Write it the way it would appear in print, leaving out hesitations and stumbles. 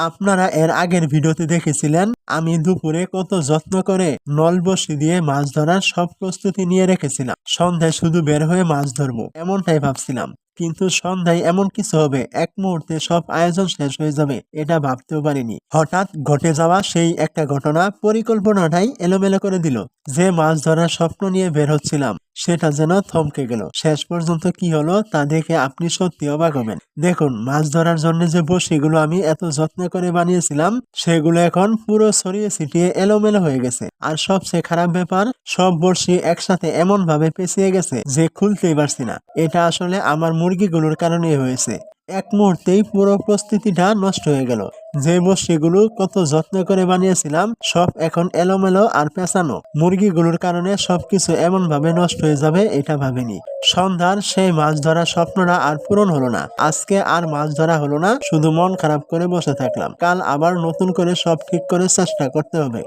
আপনারা এর আগের ভিডিওতে দেখেছিলেন আমি দুপুরে কত যত্ন করে নল বসি দিয়ে মাছ ধরার সব প্রস্তুতি নিয়ে রেখেছিলাম। সন্ধ্যায় শুধু বের হয়ে মাছ ধরবো এমনটাই ভাবছিলাম, কিন্তু সন্ধ্যায় এমন কিছু হবে এক মুহূর্তে সব আয়োজন শেষ হয়ে যাবে এটা ভাবতেও পারিনি। হঠাৎ ঘটে যাওয়া সেই একটা ঘটনা পরিকল্পনাটাই এলোমেলো করে দিল। যে মাছ ধরার স্বপ্ন নিয়ে বের হচ্ছিলাম সেটা যেন থমকে গেল। শেষ পর্যন্ত কি হলো তা দেখে আপনি সত্যি অবাক হবেন। দেখুন, মাছ ধরার জন্য যে বড়শিগুলো আমি এত যত্ন করে বানিয়েছিলাম সেগুলো এখন পুরো ছড়িয়ে ছিটিয়ে এলোমেলো হয়ে গেছে। আর সবচেয়ে খারাপ ব্যাপার, সব বড়শি একসাথে এমন ভাবে পেঁচিয়ে গেছে যে খুলতেই পারছি না। এটা আসলে আমার মুরগিগুলোর কারণেই হয়েছে। এক মুহূর্তেই পুরো প্রস্তুতিটা নষ্ট হয়ে গেল। যে বড়শিগুলো কত যত্ন করে বানিয়েছিলাম সব এখন এলোমেলো আর পেঁচানো। মুরগিগুলোর কারণে সবকিছু এমন ভাবে নষ্ট হয়ে যাবে এটা ভাবিনি। সন্ধ্যার সেই মাছ ধরার স্বপ্নটা আর পূরণ হলো না। আজকে আর মাছ ধরা হলো না, শুধু মন খারাপ করে বসে থাকলাম। কাল আবার নতুন করে সব ঠিক করে চেষ্টা করতে হবে।